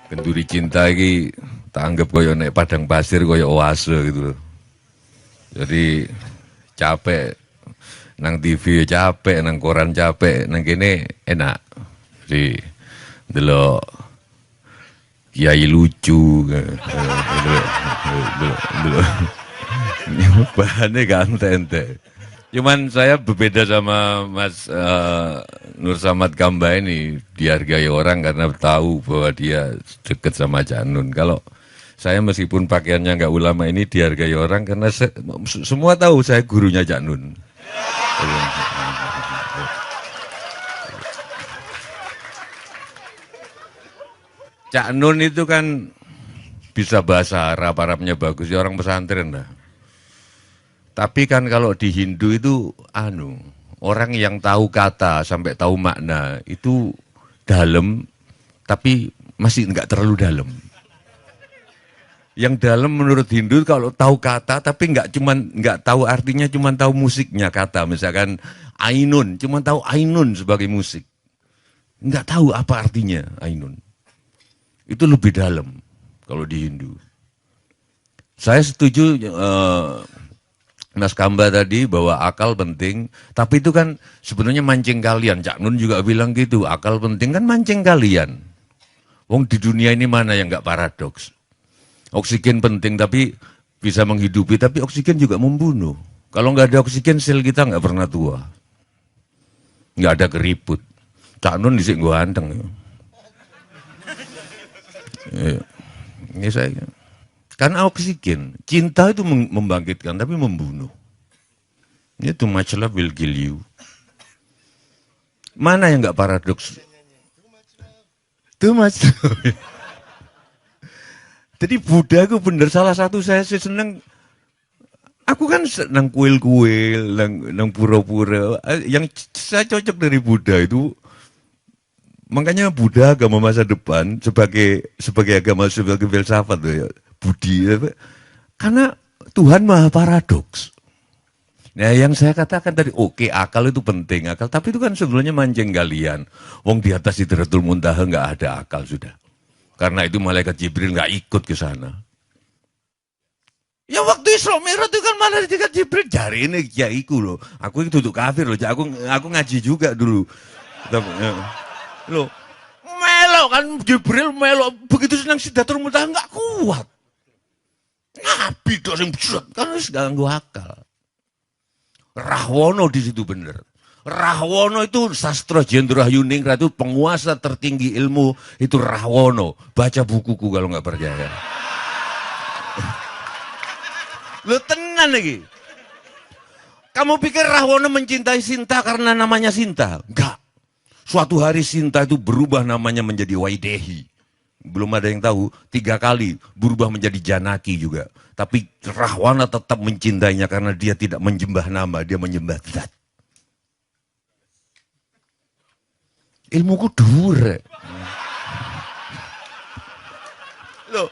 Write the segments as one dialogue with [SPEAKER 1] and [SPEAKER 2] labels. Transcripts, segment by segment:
[SPEAKER 1] Kenduri cinta iki tak anggap koyo nek padang pasir koyo oase gitu loh. Jadi capek nang TV capek, nang koran capek, nang kene enak. Jadi delok kiai lucu, bahannya gak ente. Cuman saya berbeda sama Mas Nur Samad Kamba ini, dihargai orang karena tahu bahwa dia deket sama Cak Nun. Kalau saya meskipun pakaiannya nggak ulama ini dihargai orang karena semua tahu saya gurunya Cak Nun. Cak Nun itu kan bisa bahasa Arab, Arabnya bagus, ya orang pesantren lah. Tapi kan kalau di Hindu itu orang yang tahu kata sampai tahu makna itu dalam, tapi masih nggak terlalu dalam. Yang dalam menurut Hindu kalau tahu kata tapi nggak tahu artinya, cuman tahu musiknya kata. Misalkan ainun, cuman tahu ainun sebagai musik. Nggak tahu apa artinya ainun. Itu lebih dalam kalau di Hindu. Saya setuju Mas Kamba tadi bahwa akal penting, tapi itu kan sebenarnya mancing kalian. Cak Nun juga bilang gitu, akal penting kan mancing kalian. Wong di dunia ini mana yang nggak paradoks? Oksigen penting tapi bisa menghidupi, tapi oksigen juga membunuh. Kalau nggak ada oksigen, sel kita nggak pernah tua. Nggak ada keriput. Cak Nun disik gua anteng. Ini saya. Karena oksigen, cinta itu membangkitkan tapi membunuh. Ini too much love will kill you. Mana yang nggak paradoks? Too much love. Jadi Buddha itu bener, salah satu saya seneng. Aku kan senang kuil-kuil, nang pura-pura. Yang saya cocok dari Buddha itu, makanya Buddha agama masa depan sebagai agama, sebagai filsafat ya. Budi, karena Tuhan maha paradoks. Nah yang saya katakan tadi, oke, akal itu penting, akal, tapi itu kan sebenarnya mancing kalian. Wong di atas Sidratul Muntaha nggak ada akal sudah. Karena itu malaikat Jibril nggak ikut ke sana. Ya waktu Isra Mi'raj itu kan malaikat Jibril jari ini kiaiku loh. Aku itu tuh kafir loh, aku ngaji juga dulu. Loh, melok kan Jibril melok, begitu senang Sidratul Muntaha nggak kuat. Nabi dong yang berat, kan harus ganggu akal. Rahwono di situ bener. Rahwono itu sastra Jendrahyuning itu penguasa tertinggi ilmu, itu Rahwono. Baca bukuku kalau nggak percaya. Lo tenan lagi. Kamu pikir Rahwono mencintai Sinta karena namanya Sinta? Enggak. Suatu hari Sinta itu berubah namanya menjadi Waidehi. Belum ada yang tahu, 3 kali berubah menjadi Janaki juga. Tapi Rahwana tetap mencintainya karena dia tidak menyembah nama, dia menyembah zat. Ilmuku dhuwur. Loh,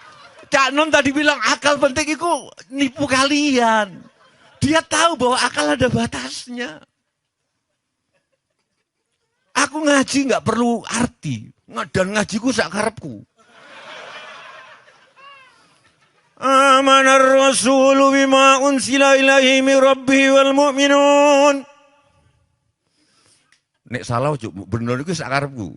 [SPEAKER 1] Cak Nun tadi bilang akal penting itu nipu kalian. Dia tahu bahwa akal ada batasnya. Aku ngaji nggak perlu arti, dan ngajiku sak karepku. Amanar rasulu bima unsila ilaihi min rabbih wal mu'minun. Nek salah bener iku sak karepku.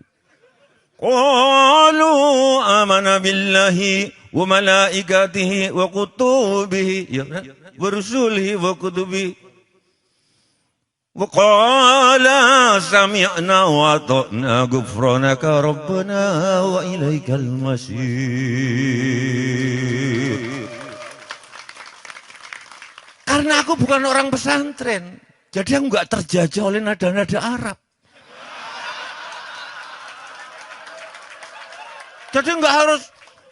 [SPEAKER 1] Qalu amana billahi wa malaikatihi wa kutubihi wa rusulihi wa kutubihi. Wa qala sami'na wa ata'na ghufranaka rabbana wa ilaikal masir. Karena aku bukan orang pesantren, jadi aku nggak terjajah oleh nada-nada Arab. Jadi nggak harus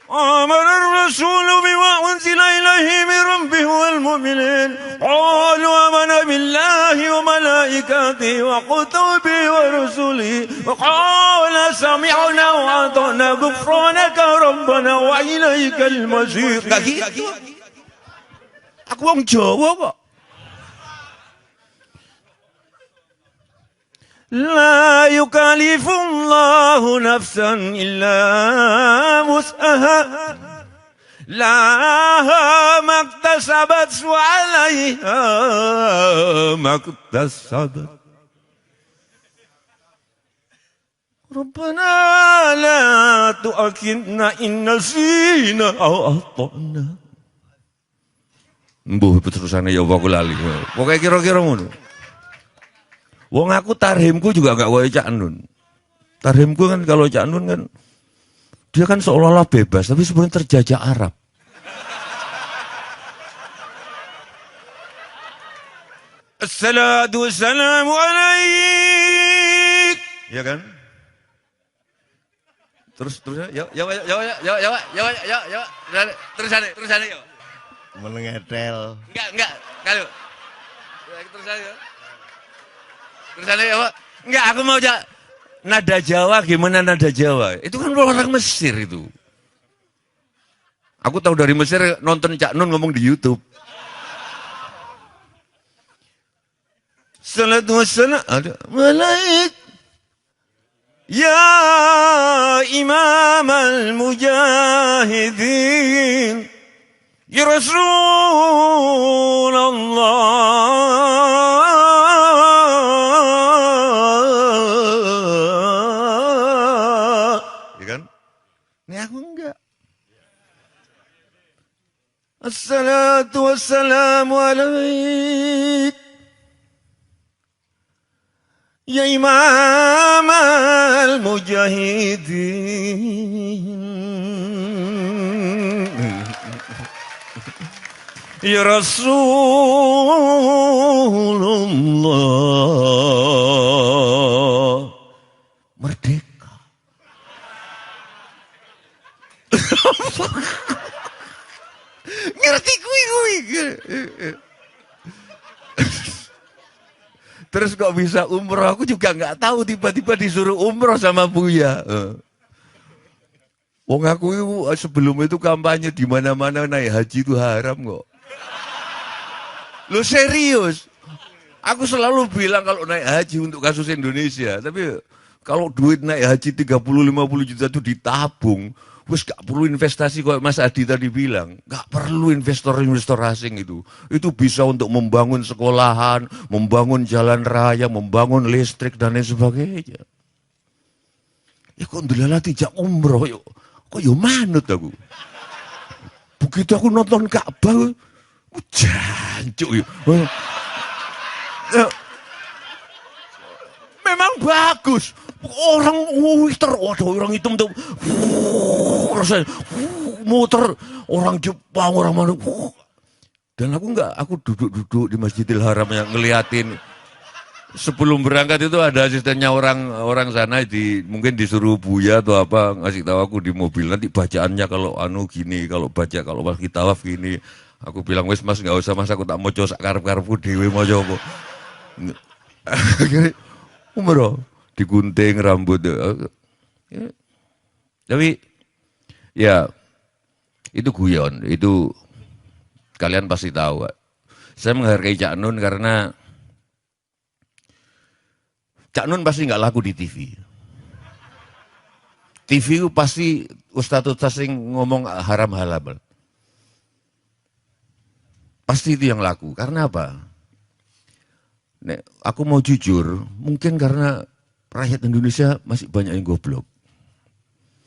[SPEAKER 1] Amanar Rasulu bima unzila ilaihi min rabbih wal mu'minin. Qalu amana billahi wa malaikatihi wa kutubihi wa rusulihi. Wa qala sami'na wa ata'na ghufranaka rabbana wa ilaikal masir. Gak gitu. Aku orang Jawa kok. La yukallifullahu nafsan illa wus'aha. Laha maktasabat wa 'alaiha maktasabat. Rabbana la tu'akhidna in nasina aw akhtana. Mbuh terusane ya apa aku lali. Pokoke kira-kira ngono. Wong aku tarhimku juga gak koyo Cak Nun. Tarhimku kan kalau Cak Nun kan dia kan seolah-olah bebas tapi sebenarnya terjajah Arab. Assalatu wassalamu alaik. Ya kan? Terus ya terusan ya.
[SPEAKER 2] Mengetel.
[SPEAKER 1] Enggak, kalau. Terusan ya. Terusan ya, Pak. Enggak, aku mau nada Jawa, gimana nada Jawa? Itu kan orang Mesir itu. Aku tahu dari Mesir nonton Cak Nun ngomong di YouTube. Salatu wassalam ada malaik. Ya Imam al-Mujahidin. Ya Rasulullah. Ya kan? Ini aku enggak. Assalatu wassalamu alaik. Ya Imam al-Mujahidin. Ya Rasulullah. Merdeka. Ngerti kui. Terus kok bisa umroh, aku juga nggak tahu, tiba-tiba disuruh umroh sama Buya. Wong aku itu sebelum itu kampanye di mana-mana naik haji itu haram kok. Lo serius? Aku selalu bilang kalau naik haji untuk kasus Indonesia, tapi kalau duit naik haji 30-50 juta itu ditabung, wes gak perlu investasi kok Mas Adi tadi bilang, gak perlu investor-investor asing itu. Itu bisa untuk membangun sekolahan, membangun jalan raya, membangun listrik dan lain sebagainya. Ya kok ndelala tidak umroh yuk. Kok yo manut aku. Begitu aku nonton Ka'bah, jancuk yuk. Memang bagus. Orang orang hitam tuh muter, orang Jepang, orang mana. Dan aku enggak, aku duduk di Masjidil Haram yang ngeliatin. Sebelum berangkat itu ada asistennya orang sana mungkin disuruh Buya atau apa ngasih tahu aku di mobil, nanti bacaannya kalau gini, kalau pas kita tawaf gini. Aku bilang wes Mas nggak usah Mas, aku tak mau coba karep-karepku dhewe mau coba. Akhirnya umroh digunting rambut. Ya. Tapi ya itu guyon, itu kalian pasti tahu. Saya menghargai Cak Nun karena Cak Nun pasti nggak laku di TV. TV itu pasti ustadz-ustadz yang ngomong haram halal. Pasti itu yang laku. Karena apa? Nek, aku mau jujur, mungkin karena rakyat Indonesia masih banyak yang goblok.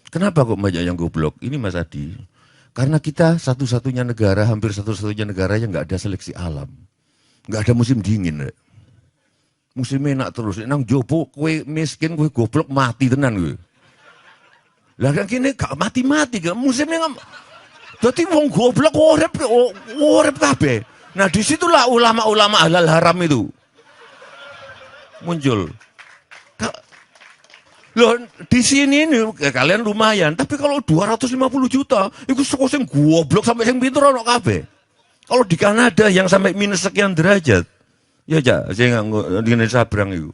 [SPEAKER 1] Kenapa kok banyak yang goblok? Ini Mas Adi. Karena kita satu-satunya negara, hampir satu-satunya negara yang nggak ada seleksi alam. Nggak ada musim dingin. Nek. Musim enak terus. Nang jopo kue miskin, kue goblok mati tenan kue. Lah kan kini gak mati-mati kan musimnya nggak. Jadi wong goblok urip kabeh. Nah disitulah ulama-ulama halal haram itu muncul. Loh di sini ini kalian lumayan, tapi kalau 250 juta itu sing goblok sampai sing pinter ono kabeh. Kalau di Kanada yang sampai minus sekian derajat. Ya saya nggak di Sabrang itu,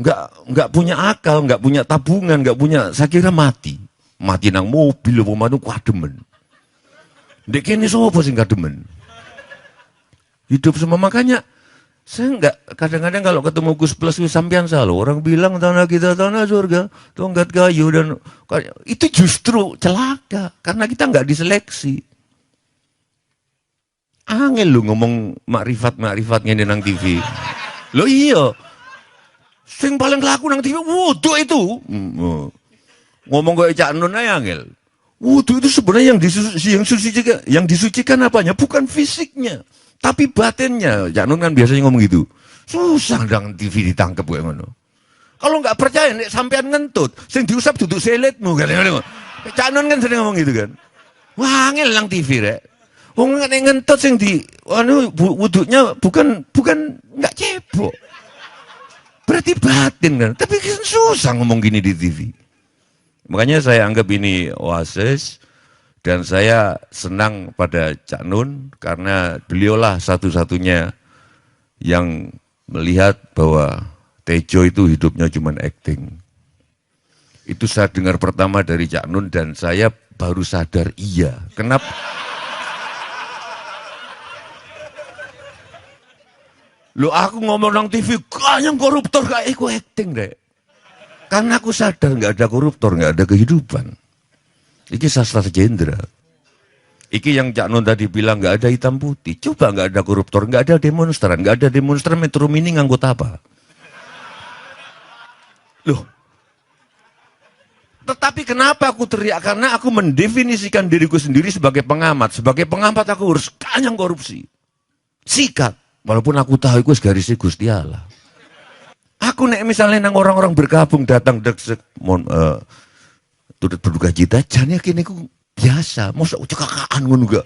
[SPEAKER 1] nggak punya akal, nggak punya tabungan, nggak punya, saya kira mati nang mobil, pemanu kademen. Dek ini sopo sing kademen. Hidup semua makanya Saya enggak, kadang-kadang kalau ketemu Gus Plus sampean selalu orang bilang tanah kita tanah surga, tongkat kayu dan itu justru celaka karena kita enggak diseleksi. Angel lu ngomong makrifat ngene nang TV. Lo iya. Sing paling laku nang TV wudu itu. Ngomong kayak Cak Nun ae angel. Wudu itu sebenarnya yang disucikan apanya? Bukan fisiknya, tapi batinnya. Cak Nun kan biasanya ngomong gitu. Susah dang TV ditangkap kayak ngono. Kalau nggak percaya nek sampean ngentut, sing diusap duduk selitmu kan. Cak Nun kan sering ngomong gitu kan. Wah, angel nang TV rek. Wong nek ngentut sing di wuduknya bukan nggak cebok. Berarti batin kan. Tapi kan susah ngomong gini di TV. Makanya saya anggap ini oasis dan saya senang pada Cak Nun karena beliaulah satu-satunya yang melihat bahwa Tejo itu hidupnya cuma acting. Itu saya dengar pertama dari Cak Nun dan saya baru sadar iya. Kenapa? Loh aku ngomong nang TV, kayaknya koruptor kayak aku acting deh. Karena aku sadar nggak ada koruptor, nggak ada kehidupan. Iki sastra jendra. Iki yang Cak Nun tadi bilang nggak ada hitam putih. Coba nggak ada koruptor, nggak ada demonstran, nggak ada demonstran Metro Mini nganggut apa? Loh. Tetapi kenapa aku teriak? Karena aku mendefinisikan diriku sendiri sebagai pengamat. Sebagai pengamat aku harus kanyang korupsi. Sikat. Walaupun aku tahu itu garisnya Gusti Allah. Aku nek misalnya nang orang-orang bergabung datang deksek turut berduka cita, jane kene ku biasa, mosok cekakaan ngono gak.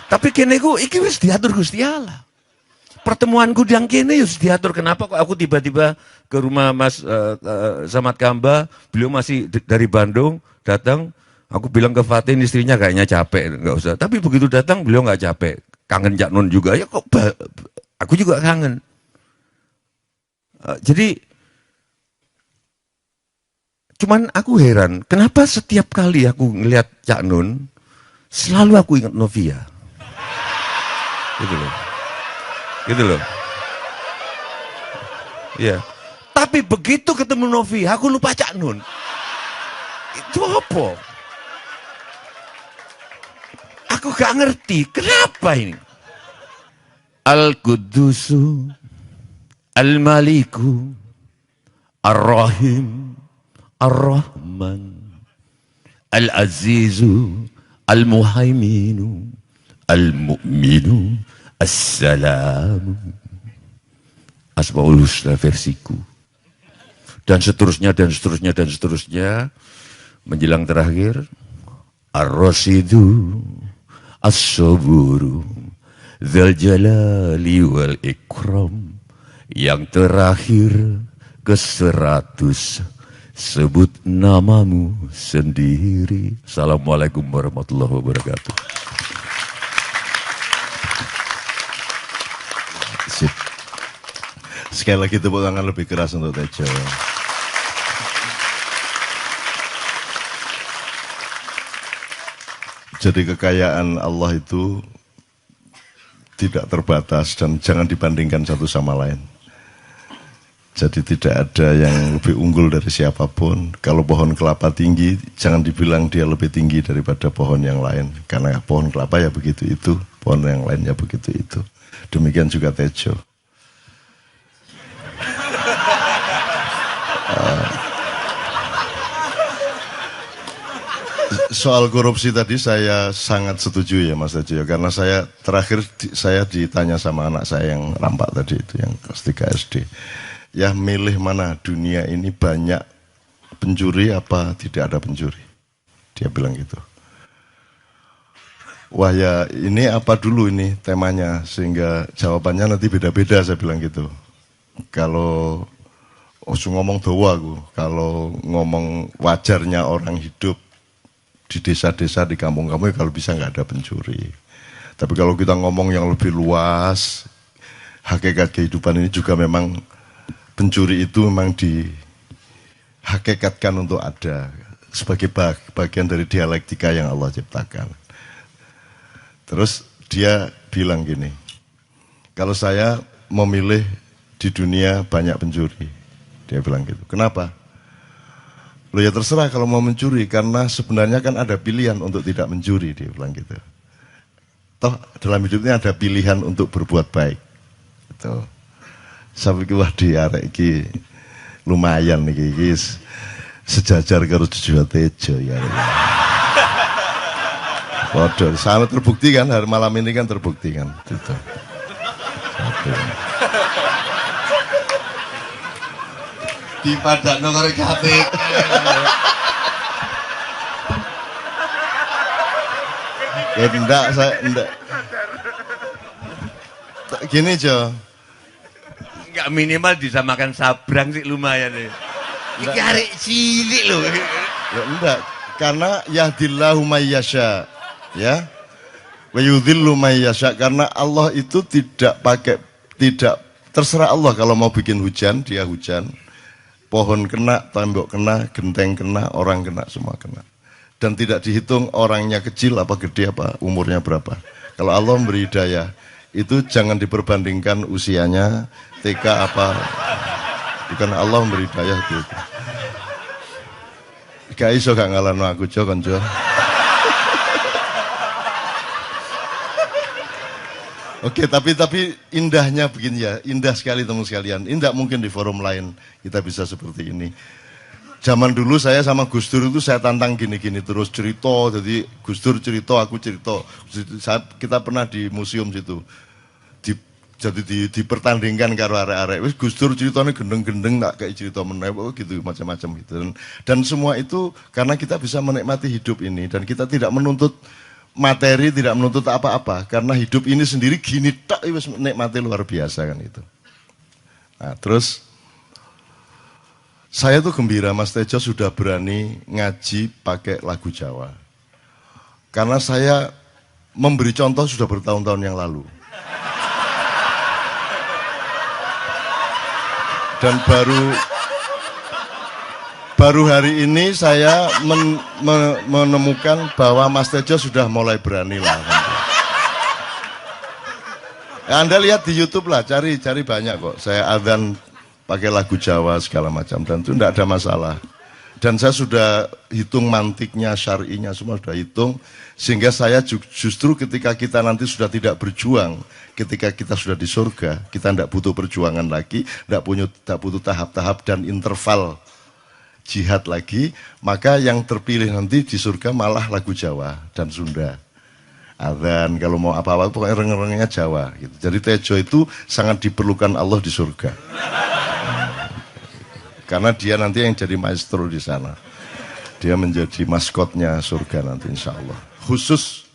[SPEAKER 1] Tapi kene ku iki wis diatur Gusti Allah. Pertemuanku yang kene wis diatur. Kenapa kok aku tiba-tiba ke rumah Mas Samad Kamba, beliau masih dari Bandung datang, aku bilang ke Fatin istrinya kayaknya capek, enggak usah. Tapi begitu datang beliau enggak capek. Kangen Cak Nun juga, ya kok aku juga kangen. Jadi, cuman aku heran, kenapa setiap kali aku ngelihat Cak Nun, selalu aku ingat Novia. Gitu loh. Gitu loh. Iya. Tapi begitu ketemu Novia, aku lupa Cak Nun. Itu apa? Aku gak ngerti, kenapa ini? Al-Qudusu Al-Maliku Ar-Rahim Ar-Rahman Al-Azizu Al-Muhaiminu Al-Mu'minu As-Salamu. Asmaul Husna versiku. Dan seterusnya, dan seterusnya, dan seterusnya. Menjelang terakhir. Ar-Rasidu As-Saburu Dzal Jalali wal Ikram. Yang terakhir ke-100, sebut namamu sendiri. Assalamualaikum warahmatullahi wabarakatuh.
[SPEAKER 2] Sip. Sekali lagi tepuk tangan lebih keras untuk Tejo. Jadi kekayaan Allah itu tidak terbatas dan jangan dibandingkan satu sama lain. Jadi tidak ada yang lebih unggul dari siapapun. Kalau pohon kelapa tinggi, jangan dibilang dia lebih tinggi daripada pohon yang lain. Karena pohon kelapa ya begitu itu, pohon yang lain ya begitu itu. Demikian juga Tejo. Soal korupsi tadi saya sangat setuju ya Mas Tejo, karena saya terakhir saya ditanya sama anak saya yang rampak tadi itu, yang kelas 3 SD. Ya milih mana, dunia ini banyak pencuri apa tidak ada pencuri? Dia bilang gitu. Wah ya ini apa dulu ini temanya, sehingga jawabannya nanti beda-beda, saya bilang gitu. Kalau ngomong doa aku, kalau ngomong wajarnya orang hidup di desa-desa, di kampung-kampung, kalau bisa nggak ada pencuri. Tapi kalau kita ngomong yang lebih luas, hakikat kehidupan ini juga memang pencuri itu memang dihakikatkan untuk ada sebagai bagian dari dialektika yang Allah ciptakan. Terus dia bilang gini, kalau saya memilih di dunia banyak pencuri. Dia bilang gitu. Kenapa? Loh ya terserah kalau mau mencuri, karena sebenarnya kan ada pilihan untuk tidak mencuri, dia bilang gitu. Toh dalam hidupnya ada pilihan untuk berbuat baik. Gitu. Sampai wah di arek iki lumayan iki sejajar karo Jojo Tejo ya. Waduh, sangat terbukti kan hari malam ini kan terbukti kan. Gitu.
[SPEAKER 3] Di padakno karo KPK.
[SPEAKER 2] Ya enggak, saya enggak. Gini Jo.
[SPEAKER 1] Enggak minimal disamakan sabrang sih lumayan nih. Iki arek cilik loh.
[SPEAKER 2] Ya enggak, karena yahdillahu mayyasya, ya. Wa yudhillu mayyasya, karena Allah itu tidak terserah Allah kalau mau bikin hujan, dia hujan. Pohon kena, tembok kena, genteng kena, orang kena, semua kena. Dan tidak dihitung orangnya kecil apa gede apa, umurnya berapa. Kalau Allah memberi hidayah, itu jangan diperbandingkan usianya, TK apa. Bukan Allah memberi hidayah itu. Gak iso gak ngalahno aku Jo konco. Oke, tapi indahnya begini ya, indah sekali teman sekalian. Indah mungkin di forum lain kita bisa seperti ini. Zaman dulu saya sama Gus Dur itu saya tantang gini-gini terus cerita, jadi Gus Dur cerita, aku cerita. Kita pernah di museum situ, jadi dipertandingkan karo arek-arek. Wis Gus Dur ceritanya gendeng-gendeng tak kayak cerita meneh gitu macam-macam gitu. Dan semua itu karena kita bisa menikmati hidup ini dan kita tidak menuntut materi, tidak menuntut apa-apa, karena hidup ini sendiri gini tak wis nikmati luar biasa kan itu. Nah, terus saya tuh gembira Mas Tejo sudah berani ngaji pakai lagu Jawa. Karena saya memberi contoh sudah bertahun-tahun yang lalu. Dan baru hari ini saya menemukan bahwa Mas Tejo sudah mulai berani lah. Ya, Anda lihat di YouTube lah, cari banyak kok. Saya adzan pakai lagu Jawa segala macam dan itu tidak ada masalah. Dan saya sudah hitung mantiknya, syar'inya semua sudah hitung. Sehingga saya justru ketika kita nanti sudah tidak berjuang, ketika kita sudah di surga, kita tidak butuh perjuangan lagi, tidak butuh tahap-tahap dan interval jihad lagi, maka yang terpilih nanti di surga malah lagu Jawa dan Sunda. Adzan kalau mau apa-apa pokoknya reng-rengnya Jawa gitu. Jadi Tejo itu sangat diperlukan Allah di surga. Karena dia nanti yang jadi maestro di sana. Dia menjadi maskotnya surga nanti insya Allah. Khusus.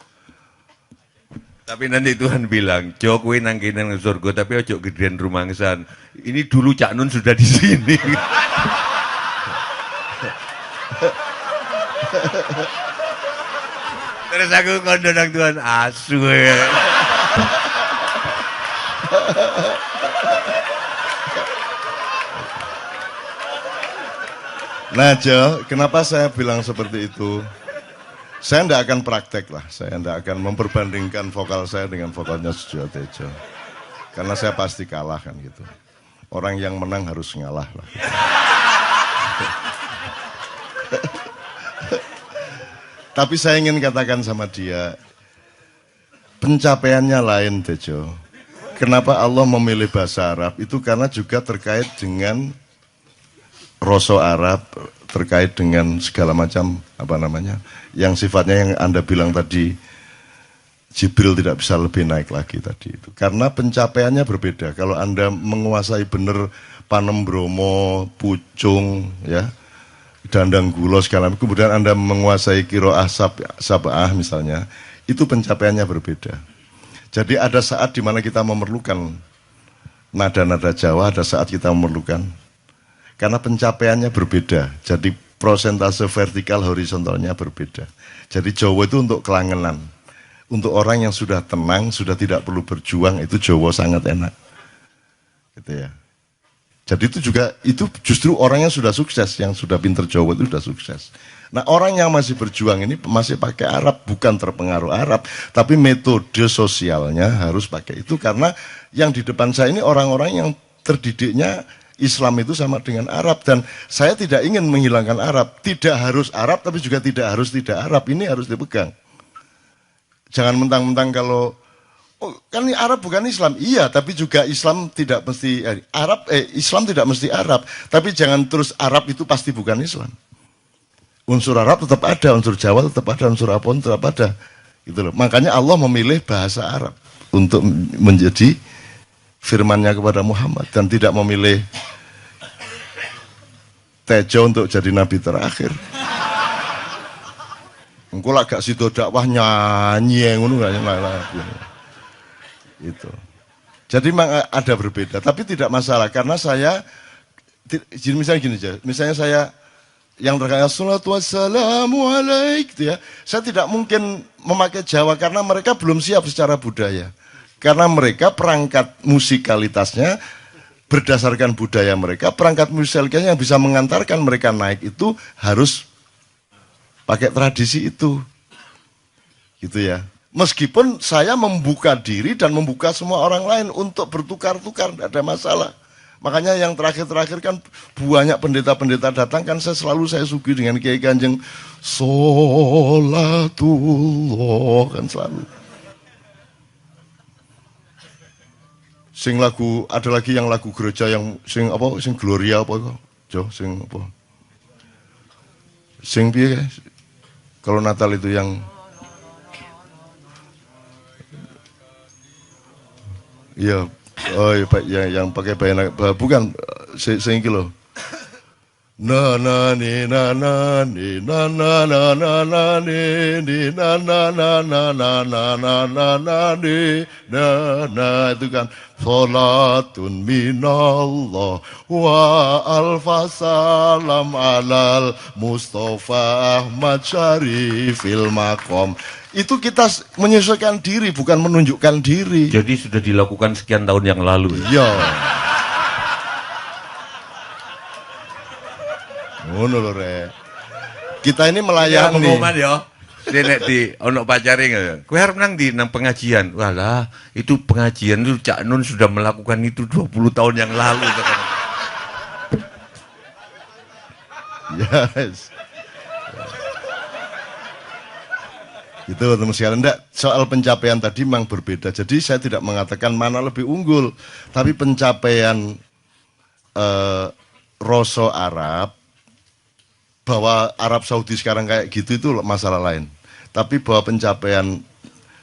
[SPEAKER 1] Tapi nanti Tuhan bilang, Jo kowe nang kene nang surga tapi ojo gedean rumangsan. Ini dulu Cak Nun sudah di sini. Terus aku kondo nang Tuhan asu ya.
[SPEAKER 2] Nah Jo, kenapa saya bilang seperti itu? Saya tidak akan praktek lah, saya tidak akan memperbandingkan vokal saya dengan vokalnya Jojo Tejo. Karena saya pasti kalah kan gitu. Orang yang menang harus ngalah lah. Gitu. Tapi saya ingin katakan sama dia, pencapaiannya lain Tejo. Kenapa Allah memilih bahasa Arab? Itu karena juga terkait dengan Roso Arab, terkait dengan segala macam yang sifatnya yang Anda bilang tadi, Jibril tidak bisa lebih naik lagi tadi itu. Karena pencapaiannya berbeda. Kalau Anda menguasai benar Panem Bromo, Pucung, ya, Dandang Gulo segala macam, kemudian Anda menguasai Qiraah Sab'ah misalnya, itu pencapaiannya berbeda. Jadi ada saat di mana kita memerlukan nada-nada Jawa, ada saat kita memerlukan, karena pencapaiannya berbeda. Jadi prosentase vertikal horizontalnya berbeda. Jadi Jawa itu untuk kelangenan. Untuk orang yang sudah tenang, sudah tidak perlu berjuang, itu Jawa sangat enak. Gitu ya. Jadi itu justru orang yang sudah sukses, yang sudah pinter Jawa itu sudah sukses. Nah orang yang masih berjuang ini masih pakai Arab, bukan terpengaruh Arab, tapi metode sosialnya harus pakai itu, karena yang di depan saya ini orang-orang yang terdidiknya Islam itu sama dengan Arab, dan saya tidak ingin menghilangkan Arab. Tidak harus Arab, tapi juga tidak harus tidak Arab. Ini harus dipegang. Jangan mentang-mentang kalau oh, kan ini Arab bukan Islam. Iya, tapi juga Islam tidak mesti Islam tidak mesti Arab. Tapi jangan terus Arab itu pasti bukan Islam. Unsur Arab tetap ada, unsur Jawa tetap ada, unsur Apon tetap ada. Gitu loh. Makanya Allah memilih bahasa Arab untuk menjadi firman-Nya kepada Muhammad, dan tidak memilih Tejo untuk jadi nabi terakhir. Engko lak gak sido dakwah nyanyi ngono gak nyanyi. Itu. Jadi memang ada berbeda, tapi tidak masalah karena saya misalnya gini aja. Misalnya saya yang terkait salatu wassalamu alaik gitu ya. Saya tidak mungkin memakai Jawa karena mereka belum siap secara budaya. Karena mereka perangkat musikalitasnya berdasarkan budaya mereka, perangkat musikalitasnya yang bisa mengantarkan mereka naik itu harus pakai tradisi itu. Gitu ya. Meskipun saya membuka diri dan membuka semua orang lain untuk bertukar-tukar, tidak ada masalah. Makanya yang terakhir-terakhir kan banyak pendeta-pendeta datang, kan saya suguhi dengan Kiai Kanjeng Sholatullah, kan selalu. Sing lagu, ada lagi yang lagu gereja yang sing Gloria apa kok? Jo, sing apa? Sing piye? Kalau Natal itu yang iya, oh iya, yang pakai bayana, bukan sing iki lho. Na na ni na na ni na na na na na ni na na na na na na na na na ni na itu kan salatun minallah wa alfasalam alal Mustafa Ahmad Syarifil Maqam. Itu kita menyesuaikan diri, bukan menunjukkan diri.
[SPEAKER 1] Jadi sudah dilakukan sekian tahun yang lalu.
[SPEAKER 2] Iya. Ngono lho rek. Kita ini melayani.
[SPEAKER 1] Pengumuman ya. Nek di ono pacare ngono. Kowe arep nang ndi nang pengajian? Walah, itu pengajian itu Cak Nun sudah melakukan itu 20 tahun yang lalu.
[SPEAKER 2] Yes. Itu teman sekalian, enggak, soal pencapaian tadi memang berbeda. Jadi saya tidak mengatakan mana lebih unggul, tapi pencapaian Roso Arab, bahwa Arab Saudi sekarang kayak gitu itu masalah lain. Tapi bahwa pencapaian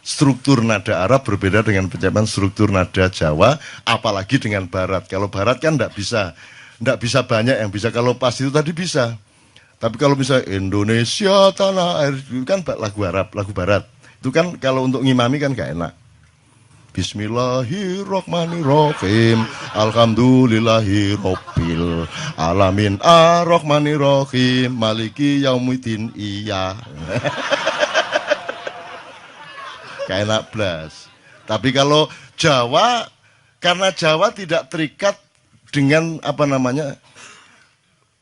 [SPEAKER 2] struktur nada Arab berbeda dengan pencapaian struktur nada Jawa, apalagi dengan Barat. Kalau Barat kan enggak bisa banyak yang bisa. Kalau pas itu tadi bisa. Tapi kalau misalnya Indonesia tanah air itu kan lagu Arab, lagu Barat. Itu kan kalau untuk ngimami kan gak enak. Bismillahirrahmanirrahim. Alhamdulillahirabbil alamin. Ar-Rahmanirrahim. Maliki yaumiddin. Iya. Gak enak blas. Tapi kalau Jawa, karena Jawa tidak terikat dengan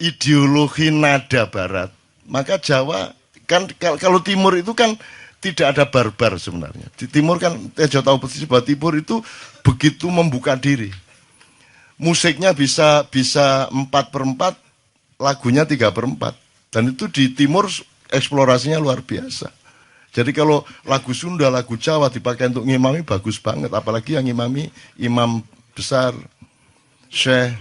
[SPEAKER 2] ideologi nada Barat, maka Jawa kan kalau Timur itu kan tidak ada barbar sebenarnya. Di Timur kan Tejo tahu persis bahwa Timur itu begitu membuka diri. Musiknya bisa 4/4, lagunya 3/4, dan itu di Timur eksplorasinya luar biasa. Jadi kalau lagu Sunda, lagu Jawa dipakai untuk ngimami bagus banget, apalagi yang ngimami imam besar Syekh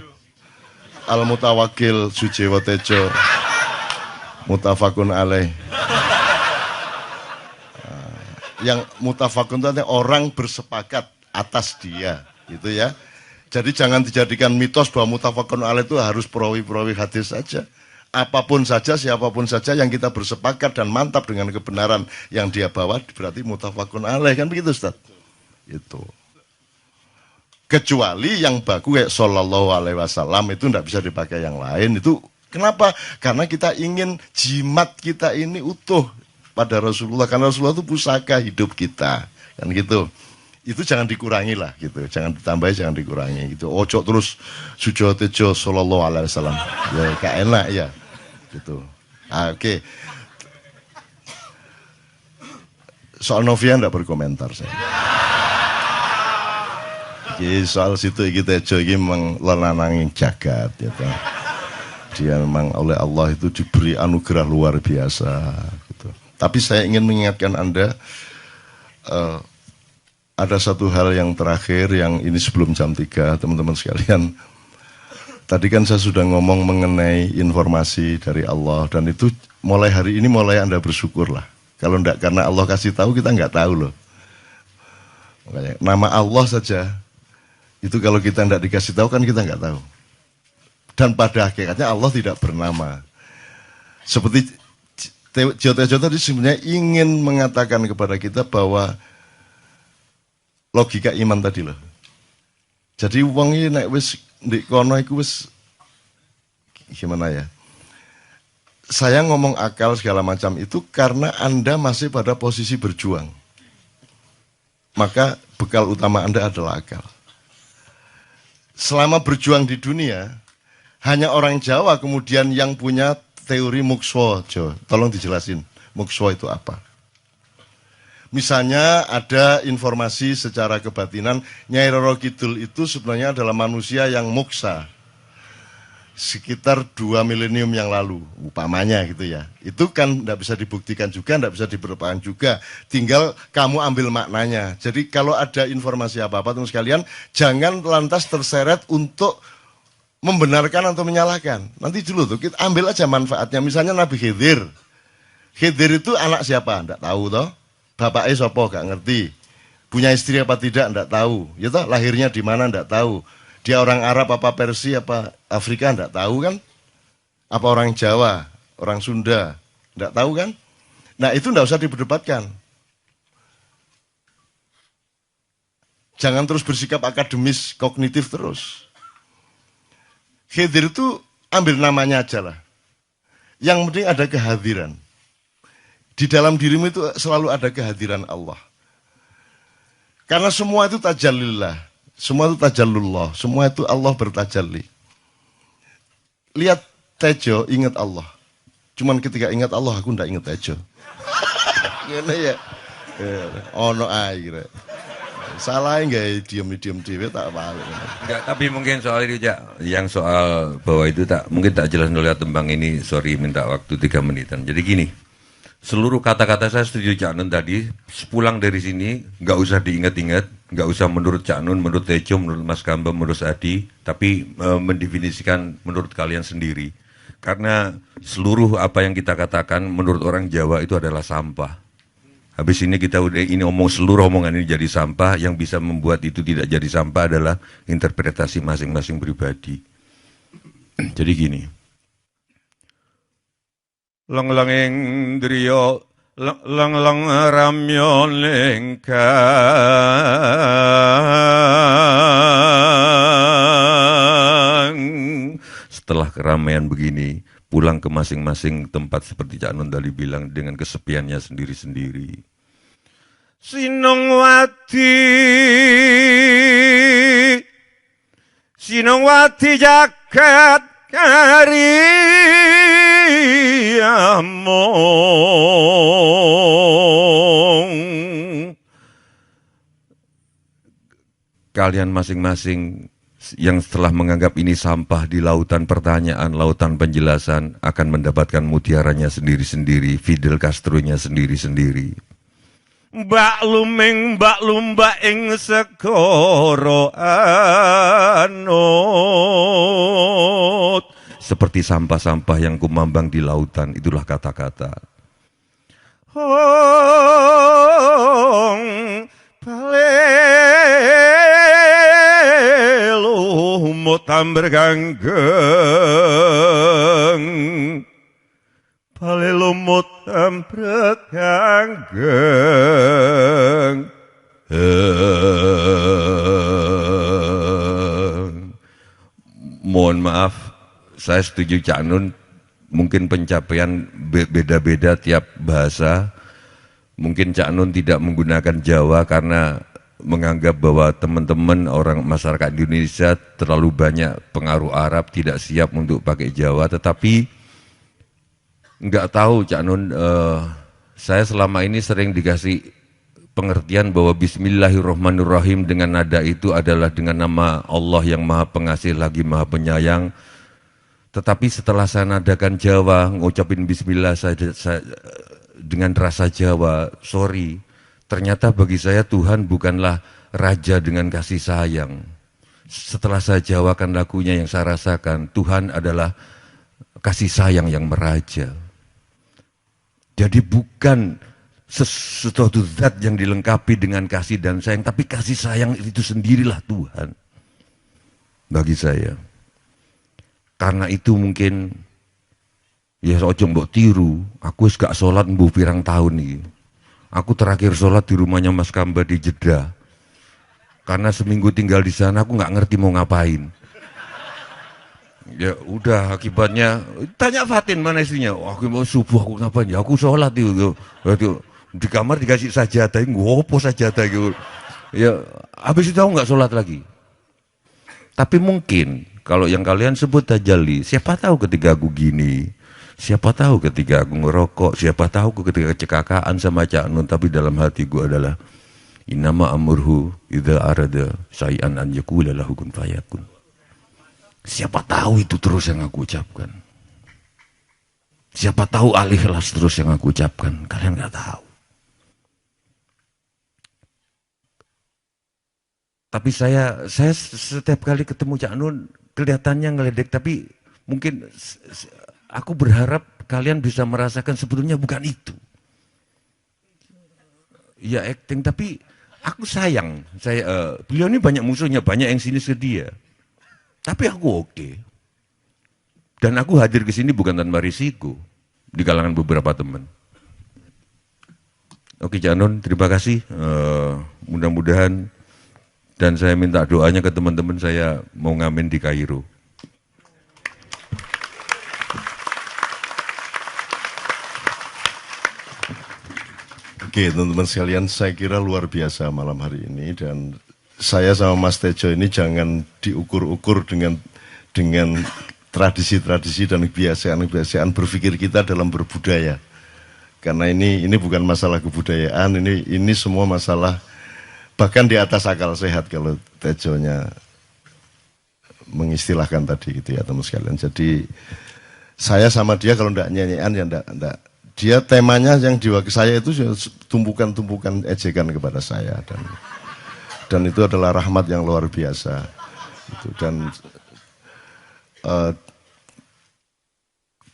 [SPEAKER 2] Al-Mutawakil Sujewo Tejo Mutafakun alaih. Yang mutafakun itu artinya orang bersepakat atas dia, gitu ya. Jadi jangan dijadikan mitos bahwa mutafakun alaih itu harus perawi-perawi hadis saja. Apapun saja, siapapun saja yang kita bersepakat dan mantap dengan kebenaran yang dia bawa berarti mutafakun alaih, kan begitu Ustaz? Itu. Kecuali yang baku kayak sallallahu alaihi wasallam itu tidak bisa dipakai yang lain. Itu kenapa? Karena kita ingin jimat kita ini utuh pada Rasulullah. Karena Rasulullah itu pusaka hidup kita, kan gitu. itu jangan dikurangi lah gitu, jangan ditambahi, jangan dikurangi gitu. Ojo terus Sujo Tejo Sallallahu Alaihi Wasallam, ya gak enak ya, gitu. Oke. Soal Novia ndak berkomentar saya. Soal situ kita Tejo ini memang lananging jagat, ya toh. Dia memang oleh Allah itu diberi anugerah luar biasa gitu. Tapi saya ingin mengingatkan Anda ada satu hal yang terakhir yang ini sebelum jam 3 teman-teman sekalian. Tadi kan saya sudah ngomong mengenai informasi dari Allah dan itu mulai hari ini mulai Anda bersyukur lah. Kalau enggak karena Allah kasih tahu kita enggak tahu loh. Makanya, nama Allah saja itu kalau kita enggak dikasih tahu kan kita enggak tahu. Dan pada hakikatnya Allah tidak bernama. Seperti Jotejo tadi sebenarnya ingin mengatakan kepada kita bahwa logika iman tadi loh. Jadi wong ini nek wis ndek kono iku wis gimana ya? Saya ngomong akal segala macam itu karena Anda masih pada posisi berjuang. Maka bekal utama Anda adalah akal. Selama berjuang di dunia, hanya orang Jawa kemudian yang punya teori mukswa, tolong dijelasin, mukswa itu apa? Misalnya ada informasi secara kebatinan, Nyai Roro Kidul itu sebenarnya adalah manusia yang muksa. Sekitar 2 milenium yang lalu, upamanya gitu ya. Itu kan tidak bisa dibuktikan juga, tidak bisa diberpakan juga. Tinggal kamu ambil maknanya. Jadi kalau ada informasi apa-apa teman sekalian, jangan lantas terseret untuk membenarkan atau menyalahkan. Nanti dulu tuh kita ambil aja manfaatnya. Misalnya Nabi Khidir. Khidir itu anak siapa? Enggak tahu toh. Bapaknya sopo gak ngerti. Punya istri apa tidak enggak tahu. Ya toh lahirnya di mana enggak tahu. Dia orang Arab apa Persia apa Afrika enggak tahu kan? Apa orang Jawa, orang Sunda enggak tahu kan? Nah, itu enggak usah diperdebatkan. Jangan terus bersikap akademis kognitif terus. Khidir itu ambil namanya aja lah. Yang penting ada kehadiran. Di dalam dirimu itu selalu ada kehadiran Allah. Karena semua itu tajallillah. Semua itu tajallullah. Semua itu Allah bertajalli. Lihat Tejo, ingat Allah. Cuman ketika ingat Allah, aku ndak ingat Tejo. Gimana ya? Ono air. Salah enggak diam dewe tak apa.
[SPEAKER 1] Enggak, tapi mungkin soal itu yang soal bahwa itu mungkin tak jelas melihat tembang ini, sorry minta waktu 3 menitan. Jadi gini, seluruh kata-kata saya setuju Cak Nun tadi, sepulang dari sini nggak usah diingat-ingat, nggak usah menurut Cak Nun, menurut Tejo, menurut Mas Kamba, menurut Adi, tapi mendefinisikan menurut kalian sendiri. Karena seluruh apa yang kita katakan menurut orang Jawa itu adalah sampah. Habis ini kita udah seluruh omongan ini jadi sampah, yang bisa membuat itu tidak jadi sampah adalah interpretasi masing-masing pribadi. Jadi gini. Lang-langing driya lang-lang ramyon lengkang. Setelah keramaian begini, pulang ke masing-masing tempat seperti Cak Nun tadi bilang dengan kesepiannya sendiri-sendiri. Sinongwati jagat kariyamong. Kalian masing-masing yang setelah menganggap ini sampah di lautan pertanyaan, lautan penjelasan, akan mendapatkan mutiaranya sendiri-sendiri, Fidel Castro-nya sendiri-sendiri. Mbak lumba ing segara anut. Seperti sampah-sampah yang kumambang di lautan, itulah kata-kata. Lumut amberganggeng, pale lumut amberganggeng. Mohon maaf, saya setuju Cak Nun, mungkin pencapaian beda-beda tiap bahasa. Mungkin Cak Nun tidak menggunakan Jawa karena menganggap bahwa teman-teman orang masyarakat Indonesia terlalu banyak pengaruh Arab, tidak siap untuk pakai Jawa, tetapi nggak tahu Cak Nun, saya selama ini sering dikasih pengertian bahwa Bismillahirrahmanirrahim dengan nada itu adalah dengan nama Allah yang Maha Pengasih lagi Maha Penyayang. Tetapi setelah saya nadakan Jawa, ngucapin Bismillah saya dengan rasa Jawa, sorry, ternyata bagi saya Tuhan bukanlah raja dengan kasih sayang. Setelah saya jawakan lagunya yang saya rasakan, Tuhan adalah kasih sayang yang meraja. Jadi bukan sesuatu zat yang dilengkapi dengan kasih dan sayang, tapi kasih sayang itu sendirilah Tuhan bagi saya. Karena itu mungkin ya ojo mbok tiru, aku wis gak sholat mbuh pirang tahun iki. Aku terakhir sholat di rumahnya Mas Kamba di Jeddah. Karena seminggu tinggal di sana aku nggak ngerti mau ngapain. Ya udah akibatnya tanya Fatin mana istrinya. Oh, aku mau subuh aku ngapain ya? Aku sholat itu. Di kamar dikasih sajadah, ngopo sajadah gitu. Ya habis itu aku nggak sholat lagi. Tapi mungkin kalau yang kalian sebut tajalli, siapa tahu ketika aku gini, siapa tahu ketika aku ngerokok, siapa tahu ketika kecelakaan sama Cak Nun, tapi dalam hatiku adalah innama amurhu idza arada syai'an an yaqula lahu kun fayakun. Siapa tahu itu terus yang aku ucapkan. Siapa tahu al-ikhlas terus yang aku ucapkan. Kalian nggak tahu. Tapi saya setiap kali ketemu Cak Nun kelihatannya ngeledek, tapi mungkin aku berharap kalian bisa merasakan sebetulnya bukan itu. Ya acting, tapi aku sayang. Beliau ini banyak musuhnya, banyak yang sinis ke dia. Tapi aku oke. Dan aku hadir ke sini bukan tanpa risiko di kalangan beberapa teman. Oke Cak Nun, terima kasih. Mudah-mudahan dan saya minta doanya ke teman-teman, saya mau ngamen di Kairo.
[SPEAKER 2] Oke teman-teman sekalian, saya kira luar biasa malam hari ini, dan saya sama Mas Tejo ini jangan diukur-ukur dengan tradisi-tradisi dan kebiasaan-kebiasaan berpikir kita dalam berbudaya. Karena ini bukan masalah kebudayaan, ini semua masalah bahkan di atas akal sehat kalau Tejonya mengistilahkan tadi gitu ya teman sekalian. Jadi saya sama dia kalau enggak nyanyian ya enggak. Dia temanya yang diwakili saya itu tumpukan-tumpukan ejekan kepada saya, dan itu adalah rahmat yang luar biasa. Dan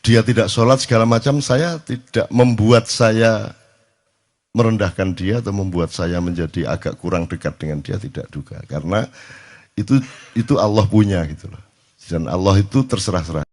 [SPEAKER 2] dia tidak sholat segala macam, saya tidak membuat saya merendahkan dia atau membuat saya menjadi agak kurang dekat dengan dia, tidak juga. Karena itu Allah punya gitu loh. Dan Allah itu terserah-serah.